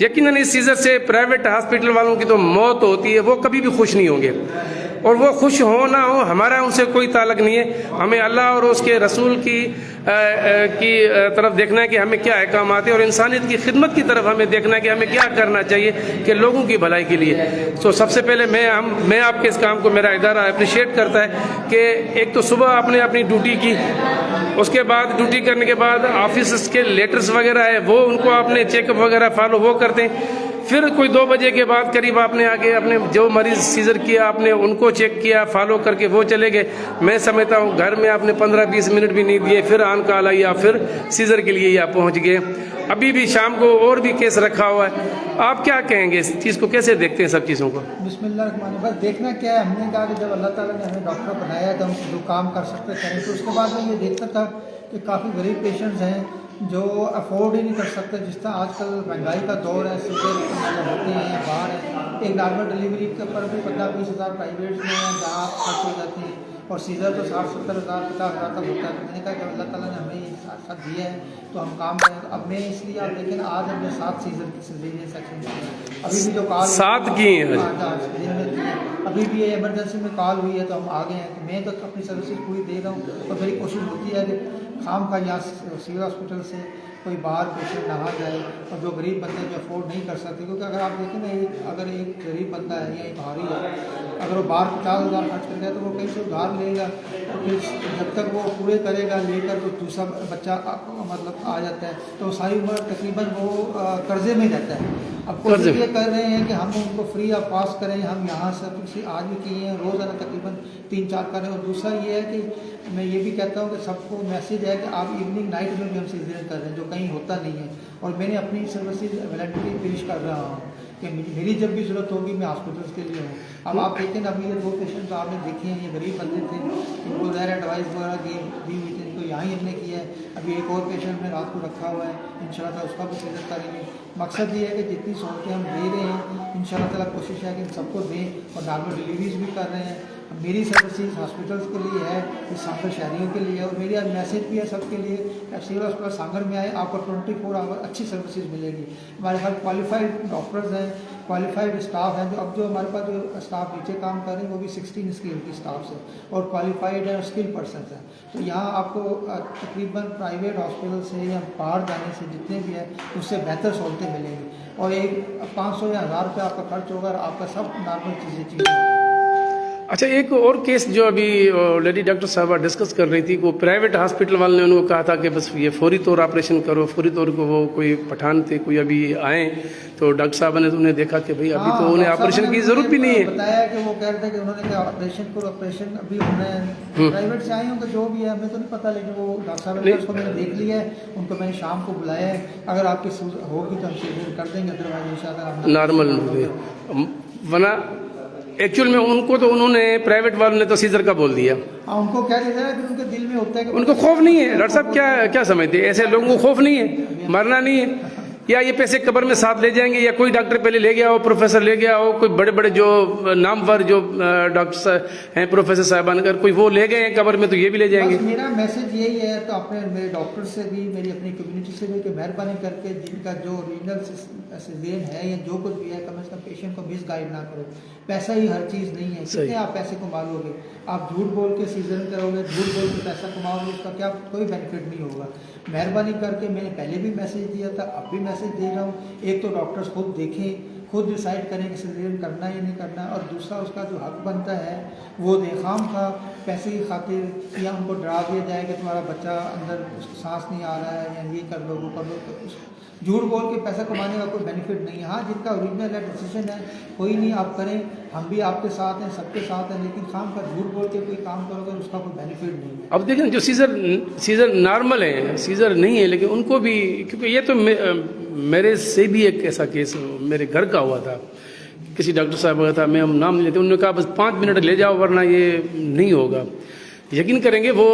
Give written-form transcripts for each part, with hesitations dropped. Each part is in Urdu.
یقیناً اس سیزر سے پرائیویٹ ہاسپٹل والوں کی تو موت ہوتی ہے، وہ کبھی بھی خوش نہیں ہوں گے، اور وہ خوش ہو نہ ہو ہمارا ان سے کوئی تعلق نہیں ہے. ہمیں اللہ اور اس کے رسول کی طرف دیکھنا ہے کہ ہمیں کیا احکامات ہیں، اور انسانیت کی خدمت کی طرف ہمیں دیکھنا ہے کہ ہمیں کیا کرنا چاہیے کہ لوگوں کی بھلائی کے لیے. سب سے پہلے میں آپ کے اس کام کو میرا ادارہ اپریشیٹ کرتا ہے کہ ایک تو صبح آپ نے اپنی ڈیوٹی کی، اس کے بعد ڈیوٹی کرنے کے بعد آفیسز کے لیٹرز وغیرہ ہے وہ ان کو آپ نے چیک اپ وغیرہ فالو وہ کرتے ہیں. پھر کوئی 2 بجے کے بعد قریب آپ نے آگے اپنے جو مریض سیزر کیا آپ نے ان کو چیک کیا، فالو کر کے وہ چلے گئے. میں سمجھتا ہوں گھر میں آپ نے 15-20 منٹ بھی نہیں دیے، پھر آن کال آئی، آپ پھر سیزر کے لیے آپ پہنچ گئے. ابھی بھی شام کو اور بھی کیس رکھا ہوا ہے. آپ کیا کہیں گے اس چیز کو، کیسے دیکھتے ہیں سب چیزوں کو؟ بسم اللہ الرحمن الرحیم. بس دیکھنا کیا ہے، ہم نے کہا کہ جب اللہ تعالیٰ نے ہمیں ڈاکٹر بنایا تو ہم جو کام کر سکتے کریں. تو اس کے بعد میں یہ دیکھتا تھا کہ کافی غریب پیشنٹس ہیں جو افورڈ ہی نہیں کر سکتے. جس طرح آج کل مہنگائی کا دور ہے، سیزر ہوتے ہیں باہر ہیں، ایک نارمل ڈلیوری کے اوپر بھی 15-20 ہزار پرائیویٹس میں ہیں جہاں خرچ ہو جاتی ہیں، اور سیزر تو 60-70 ہزار 50 ہزار تک ہوتا ہے. تو میں نے کہا کہ اللہ تعالیٰ نے ہمیں یہ ساتھ دیا ہے تو ہم کام کریں. تو اب میں اس لیے آپ دیکھیں آج ہم نے 7 سیزر کی سیزرین سیکشن کی، ابھی بھی جو کال 7 کی ہیں ابھی بھی یہ ایمرجنسی میں کال ہوئی ہے تو ہم آگے ہیں. میں تو اپنی سروسز پوری دے رہا ہوں، اور میری کوشش ہوتی ہے کہ خام کا یہاں سول ہاسپٹل سے کوئی باہر پیشنٹ نہ آ جائے، اور جو غریب بندے جو افورڈ نہیں کر سکتے. کیونکہ اگر آپ دیکھیں نا، اگر ایک غریب بندہ ہے یا ایک بھاری ہے، اگر وہ باہر 50 ہزار خرچ کر گیا تو وہ کہیں سے ادھار لے گا، تو پھر جب تک وہ پورے کرے گا لے کر تو دوسرا بچہ مطلب آ جاتا ہے، تو ساری عمر تقریباً وہ قرضے میں رہتا ہے. اب کوشش یہ کر رہے ہیں کہ ہم ان کو فری آف کاسٹ کریں. ہم یہاں سے آج بھی کیے ہیں، روزانہ تقریباً 3-4 کریں. اور دوسرا یہ ہے کہ میں یہ بھی کہتا ہوں کہ سب کو میسیج ہے کہ آپ ایوننگ نائٹ میں بھی ہم سیزرین کر رہے ہیں، جو کہیں ہوتا نہیں ہے. اور میں نے اپنی سروسز والنٹری پیش کر رہا ہوں کہ میری جب بھی ضرورت ہوگی میں ہاسپٹلس کے لیے ہوں. اب آپ دیکھیں نا، ابھی یہ 2 پیشنٹ آپ نے دیکھے ہیں، یہ غریب بندے تھے، ان کو ظاہر ایڈوائس وغیرہ دی ہوئی تھی، ان کو یہاں ہی ہم نے کیا ہے. ابھی ایک اور پیشنٹ میں رات کو رکھا ہوا ہے، ان شاء اللہ تعالیٰ اس کا بھی سیزر کریں گے. مقصد یہ ہے کہ جتنی سہولتیں ہم دے رہے ہیں ان شاء اللہ تعالیٰ کوشش ہے کہ ان سب کو دیں، اور نارمل ڈلیوریز بھی کر رہے ہیں. میری سروسز ہاسپٹلس کے لیے ہے، اس سانگر شہریوں کے لیے، اور میری میسیج بھی ہے سب کے لیے. سول ہاسپٹل سانگر میں آئے، آپ کو 24 آور اچھی سروسز ملے گی. ہمارے پاس کوالیفائڈ ڈاکٹرز ہیں، کوالیفائڈ اسٹاف ہیں. اب جو ہمارے پاس جو اسٹاف نیچے کام کر رہے ہیں وہ بھی 16 اسکل کی اسٹافس ہیں، اور کوالیفائڈ ہیں اور اسکل پرسنس ہیں. تو یہاں آپ کو تقریباً پرائیویٹ ہاسپٹل سے یا باہر جانے سے جتنے بھی ہیں اس سے بہتر سہولتیں ملیں گی. اور ایک 500 یا 1000 روپے آپ کا خرچ ہوگا، اور آپ کا سب نارمل چیزیں. اچھا، ایک اور کیس جو ابھی لیڈی ڈاکٹر صاحبہ ڈسکس کر رہی تھی، وہ پرائیویٹ ہاسپٹل والے نے ان کو کہا تھا کہ بس یہ فوری طور آپریشن کرو، فوری طور کو. وہ کوئی پٹھان تھے، کوئی ابھی آئیں تو ڈاکٹر صاحب نے انہیں دیکھا کہ بھائی ابھی تو انہیں آپریشن کی ضرورت بھی نہیں ہے. بتایا کہ وہ کہہ رہے تھے کہ انہوں نے کہا آپریشن کرو، آپریشن ابھی انہیں پرائیویٹ سے آئی ہوں کہ جو بھی ہے ہمیں تو نہیں پتہ، لیکن وہ ڈاکٹر صاحب نے اس کو میں نے دیکھ لیا ہے. ان کو میں نے شام کو بلایا ہے، اگر آپ کی ہوگی تو ہم سیزر کر دیں گے، ادروائز ان شاء اللہ نارمل. ورنہ ایکچوئل میں ان کو تو انہوں نے پرائیویٹ والوں نے تو سیزر کا بول دیا. ان کو کیا دیتا ہے کہ ان کے دل میں ہوتا ہے کہ ان کو خوف نہیں ہے. ڈاکٹر صاحب کیا سمجھتے ہیں، ایسے لوگوں کو خوف نہیں ہے، مرنا نہیں ہے. یا یہ پیسے قبر میں ساتھ لے جائیں گے، یا کوئی ڈاکٹر پہلے لے گیا ہو، پروفیسر لے گیا ہو، کوئی بڑے بڑے جو نامور جو ڈاکٹر ہیں پروفیسر صاحبان، اگر کوئی وہ لے گئے ہیں قبر میں تو یہ بھی لے جائیں گے. میرا میسج یہی ہے تو اپنے میرے ڈاکٹر سے بھی، میری اپنی کمیونٹی سے بھی، کہ مہربانی کر کے جن کا جو ریجنل سیزرین ہے یا جو کچھ بھی ہے، کم از کم پیشنٹ کو مس گائڈ نہ کرو. پیسہ ہی ہر چیز نہیں ہے. کتنے آپ پیسے کما لو گے؟ آپ جھوٹ بول کے سیزرین کرو گے، جھوٹ بول کے پیسہ کماؤ گے، اس کا کیا کوئی بینیفٹ نہیں ہوگا. مہربانی کر کے، میں نے پہلے بھی میسج دیا تھا، اب بھی میسج دے رہا ہوں، ایک تو ڈاکٹرز خود دیکھیں، خود ڈیسائیڈ کریں کہ سیزرین کرنا ہے یا نہیں کرنا، اور دوسرا اس کا جو حق بنتا ہے وہ دے. خام کا پیسے کی خاطر یا ان کو ڈرا دیا جائے کہ تمہارا بچہ اندر سانس نہیں آ رہا ہے یا یہ کر لو وہ کر لو، تو جھوٹ بول کے پیسہ کمانے کا کوئی بینیفٹ نہیں ہے. ہاں، جن کا اوریجنل ہے ڈیسیجن ہے کوئی نہیں، آپ کریں، ہم بھی آپ کے ساتھ ہیں، سب کے ساتھ ہیں، لیکن خام کا جھوٹ بول کے کوئی کام کرو گے اس کا کوئی بینیفٹ نہیں ہے. اب دیکھیں جو سیزر نارمل ہے، سیزر نہیں ہے، لیکن ان کو بھی، کیونکہ یہ تو میرے سے بھی ایک ایسا کیس میرے گھر کا ہوا تھا. کسی ڈاکٹر صاحب کا تھا، میں ہم نام نہیں لیتے، انہوں نے کہا بس 5 منٹ لے جاؤ ورنہ یہ نہیں ہوگا. یقین کریں گے، وہ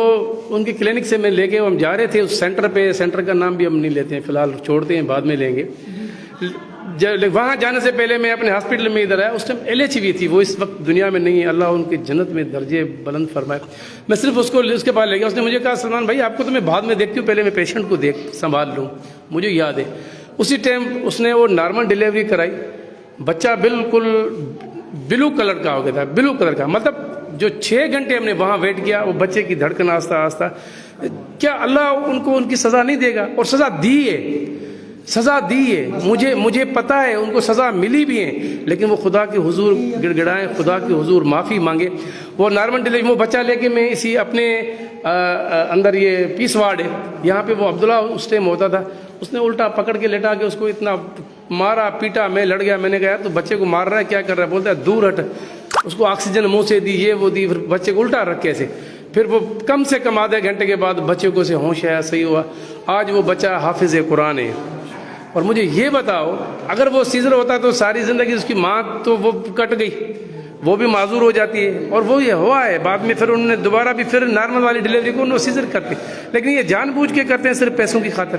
ان کی کلینک سے میں لے کے ہم جا رہے تھے اس سینٹر پہ. سینٹر کا نام بھی ہم نہیں لیتے ہیں فی الحال، چھوڑتے ہیں، بعد میں لیں گے. وہاں جانے سے پہلے میں اپنے ہاسپٹل میں ادھر آیا، اس ٹائم LHV تھی، وہ اس وقت دنیا میں نہیں ہے، اللہ ان کی جنت میں درجے بلند فرمائے. میں صرف اس کے پاس لے گیا. اس نے مجھے کہا سلمان بھائی آپ کو تو میں بعد میں دیکھتی ہوں، پہلے میں پیشنٹ کو سنبھال لوں، مجھے یاد ہے. اسی ٹائم اس نے وہ نارمل ڈلیوری کرائی. بچہ بالکل بلو کلر کا ہو گیا تھا, بلو کلر کا. مطلب جو 6 گھنٹے ہم نے وہاں ویٹ کیا, وہ بچے کی دھڑکن آہستہ آہستہ, کیا اللہ ان کو ان کی سزا نہیں دے گا؟ اور سزا دی ہے, سزا دی ہے. مجھے پتا ہے ان کو سزا ملی بھی ہے, لیکن وہ خدا کے حضور گڑگڑائیں, خدا کے حضور معافی مانگے. وہ نارمل ڈلیوری, وہ بچہ لے کے میں اسی اپنے اندر, یہ پیس وارڈ ہے یہاں پہ, وہ عبداللہ اس ٹائم ہوتا تھا, اس نے الٹا پکڑ کے لٹا کے اس کو اتنا مارا پیٹا, میں لڑ گیا. میں نے کہا یار تو بچے کو مار رہا ہے, کیا کر رہا ہے؟ بولتا ہے دور ہٹ. اس کو آکسیجن منہ سے دی, یہ وہ دی, پھر بچے کو الٹا رکھ کے ایسے. پھر وہ کم سے کم آدھے گھنٹے کے بعد بچے کو سے ہوش آیا, صحیح ہوا. آج وہ بچہ حافظ قرآن ہے. اور مجھے یہ بتاؤ, اگر وہ سیزر ہوتا تو ساری زندگی اس کی ماں تو وہ کٹ گئی, وہ بھی معذور ہو جاتی ہے. اور وہ یہ ہوا ہے بعد میں, پھر انہوں نے دوبارہ بھی پھر نارمل والی ڈلیوری کو انہوں سیزر کرتے, لیکن یہ جان بوجھ کے کرتے ہیں صرف پیسوں کی خاطر.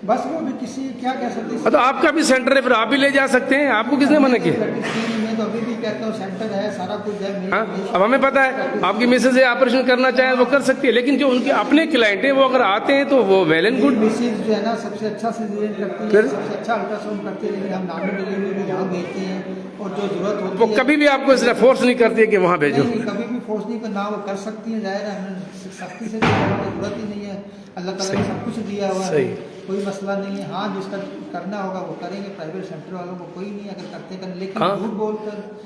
بس وہ بھی کسی کیا کہہ سکتے ہیں. تو آپ کا بھی سینٹر ہے, پھر آپ بھی لے جا سکتے ہیں, آپ کو کس نے منع کیا؟ میں تو ابھی بھی کہتا ہوں سینٹر ہے, سارا کچھ ہے. ہاں, اب ہمیں پتا ہے آپ کی مسز ہے, آپریشن کرنا چاہیں وہ کر سکتی ہے, لیکن جو ان کے اپنے کلائنٹ ہیں وہ اگر آتے ہیں تو وہ ویل اینڈ گڈ. مسز جو ہے نا سب سے اچھا سیزرین کرتی ہے, سب سے اچھا الٹرا ساؤنڈ کرتی ہے, لیکن ہم نارمل ڈلیوری بھی یہاں بھیجتے ہیں. اور جو ضرورت ہوتی وہ ہے کبھی بھی آپ کو اس طرح فورس نہیں کرتی ہے کہ وہاں بھیجو. کبھی بھی فورس نہیں کرنا, وہ کر سکتی ہیں. ظاہر ہے ہمیں سختی سے ضرورت ہی نہیں ہے, اللہ تعالیٰ نے سب کچھ دیا ہوا ہے, کوئی مسئلہ نہیں ہے. ہاں جس کا کرنا ہوگا وہ کریں گے, پرائیویٹ سینٹر والوں کو کوئی نہیں اگر کرتے کریں, لیکن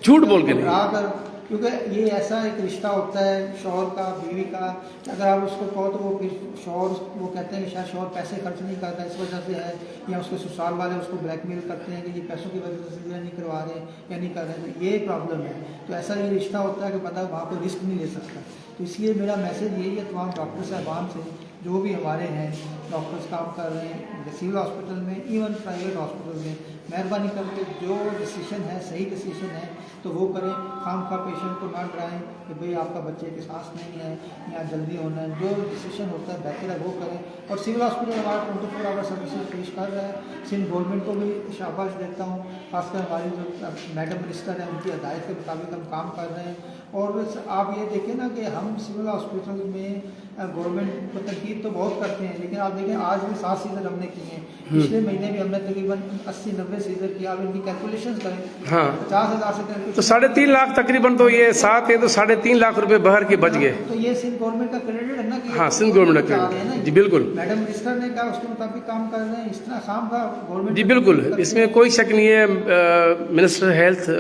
جھوٹ بول کے نہیں, کیونکہ یہ ایسا ایک رشتہ ہوتا ہے شوہر کا بیوی کا, اگر آپ اس کو کہو تو وہ پھر شوہر وہ کہتے ہیں کہ شاید شوہر پیسے خرچ نہیں کرتا اس وجہ سے ہے, یا اس کے سسرال والے اس کو بلیک میل کرتے ہیں کہ یہ پیسوں کی وجہ سے سیزر نہیں کروا رہے یا نہیں کر رہے, تو یہ پرابلم ہے. تو ایسا یہ رشتہ ہوتا ہے کہ بندہ وہاں پہ رسک نہیں لے سکتا. تو اس لیے میرا میسج یہی ہے تمام ڈاکٹر صاحبان سے, جو بھی ہمارے ہیں ڈاکٹرز کام کر رہے ہیں سول ہاسپٹل میں, ایون پرائیویٹ ہاسپٹل میں, مہربانی کر کے جو ڈیسیشن ہے صحیح ڈیسیشن ہے تو وہ کریں. خام خواہ پیشنٹ کو نہ ڈرائیں کہ بھئی آپ کا بچے کے سانس نہیں ہے یا جلدی ہونا ہے. جو ڈیسیشن ہوتا ہے بہتر ہے وہ کریں. اور سول ہاسپٹل ہمارا 24 آور سروسز پیش کر رہا ہے. سندھ گورنمنٹ کو بھی شاباش دیتا ہوں, خاص کر ہماری جو میڈم منسٹر ہیں ان کی ہدایت کے مطابق ہم کام کر رہے ہیں. اور آپ یہ دیکھیں نا کہ ہم سول ہاسپٹل میں گورنمنٹ کو تنقید تو بہت کرتے ہیں, لیکن آپ دیکھیں آج بھی 7 سیزر ہم نے کیے ہیں, پچھلے مہینے بھی ہم نے تقریباً 80-90 سیزر کیا. آپ ان کی کیلکولیشنز کریں, 50,000 سے تو 3.5 لاکھ تقریباً, تو یہ 7 ہے تو 3.5 لاکھ روپے باہر کے بچ گئے. تو یہ سندھ گورنمنٹ کا کریڈٹ ہے نا, کہ ہاں سندھ گورنمنٹ کا, جی بالکل. میڈم منسٹر نے کہا اس کے مطابق کام کر رہے ہیں, اس طرح خام کا گورنمنٹ. جی بالکل, اس میں کوئی شک نہیں ہے. منسٹر ہیلتھ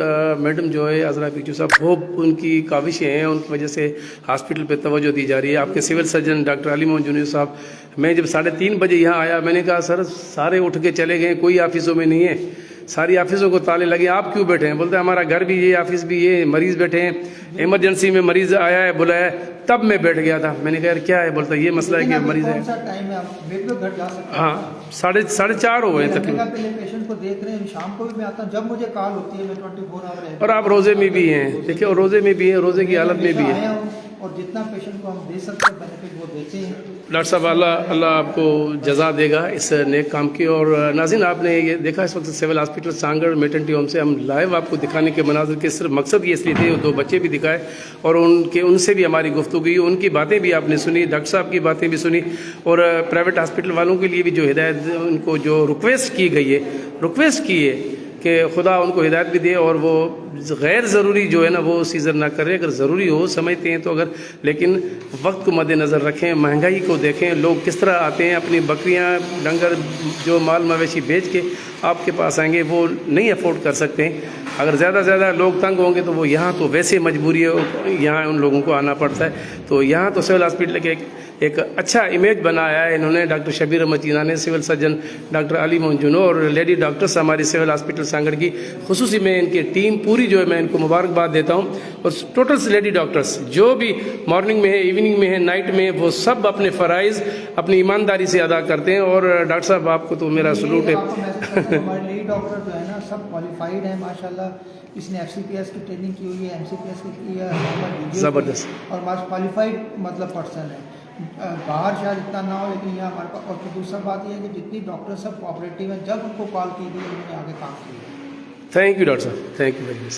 میڈم جو ہے عذرا پیچو صاحب, وہ ان کی کاوشیں ہیں, ان کی وجہ سے ہاسپٹل پہ توجہ دی جا رہی ہے. آپ کے سول سرجن ڈاکٹر علی محمد جنید صاحب, میں جب 3:30 بجے یہاں آیا میں نے کہا سر سارے اٹھ کے چلے گئے, کوئی آفسوں میں نہیں ہے, ساری آفسوں کو تالے لگے, آپ کیوں بیٹھے ہیں؟ بولتے ہیں ہمارا گھر بھی یہ, آفس بھی یہ, مریض بیٹھے ہیں, ایمرجنسی میں مریض آیا ہے بلایا, تب میں بیٹھ گیا تھا. میں نے کہا یار کیا ہے؟ بولتا یہ مسئلہ ہے کہ مریض ہے. ہاں 4:30 ہو گئے تقریباً. پیشنٹ کو دیکھ رہے ہیں, شام کو بھی میں آتا ہوں, جب مجھے کال ہوتی ہے میں 24 آور. اور آپ روزے میں بھی ہیں, دیکھیں, اور روزے میں بھی ہیں, روزے کی حالت میں بھی ہیں, اور جتنا پیشنٹ کو ہم دے سکتے ہیں بینیفٹ وہ دیتے ہیں. ڈاکٹر صاحب اللہ آپ کو جزا دے گا اس نیک کام کی. اور ناظرین آپ نے یہ دیکھا اس وقت سول ہاسپٹل سانگڑ میٹرنٹی ہوم سے ہم لائیو آپ کو دکھانے کے مناظر کے صرف مقصد یہ اس لیے تھے, 2 بچے بھی دکھائے اور ان سے بھی ہماری گفتگو ہوئی, ان کی باتیں بھی آپ نے سنی, ڈاکٹر صاحب کی باتیں بھی سنی, اور پرائیویٹ ہاسپٹل والوں کے لیے بھی جو ہدایت ان کو جو ریکویسٹ کی ہے کہ خدا ان کو ہدایت بھی دے, اور وہ غیر ضروری جو ہے نا وہ سیزر نہ کرے. اگر ضروری ہو سمجھتے ہیں تو اگر, لیکن وقت کو مد نظر رکھیں, مہنگائی کو دیکھیں, لوگ کس طرح آتے ہیں اپنی بکریاں ڈنگر جو مال مویشی بیچ کے آپ کے پاس آئیں گے, وہ نہیں افورڈ کر سکتے ہیں. اگر زیادہ لوگ تنگ ہوں گے تو وہ یہاں تو ویسے مجبوری ہے, یہاں ان لوگوں کو آنا پڑتا ہے. تو یہاں تو سول ہاسپٹل کے ایک اچھا امیج بنایا ہے انہوں نے, ڈاکٹر شبیر احمد چینا نے, سول سرجن ڈاکٹر علی محمد جنو, اور لیڈی ڈاکٹرس ہماری سول ہاسپٹل سانگڑ کی خصوصی میں ان کی ٹیم پوری جو ہے میں ان کو مبارکباد دیتا ہوں. اور ٹوٹل لیڈی ڈاکٹرس جو بھی مارننگ میں ہے, ایوننگ میں ہے, نائٹ میں ہے, وہ سب اپنے فرائض اپنی ایمانداری سے ادا کرتے ہیں. اور ڈاکٹر صاحب آپ کو تو میرا سلوٹ ہے. ہمارے لیڈی ڈاکٹر جو ہے نا سب کوالیفائڈ ہیں ماشاءاللہ. اس نے FCPS کی ٹریننگ کی ہوئی ہے, MCPS کی کی ہے, زبردست, اور کوالیفائڈ مطلب پرسن ہے. باہر شاید اتنا نہ ہو, لیکن یہاں ہمارے پاس. اور دوسرا بات یہ ہے کہ جتنی ڈاکٹر سب کوآپریٹیو ہیں, جب ان کو کال کی گئی انہوں نے آگے کام کیا. تھینک یو ڈاکٹر صاحب, تھینک یو ویری مچ.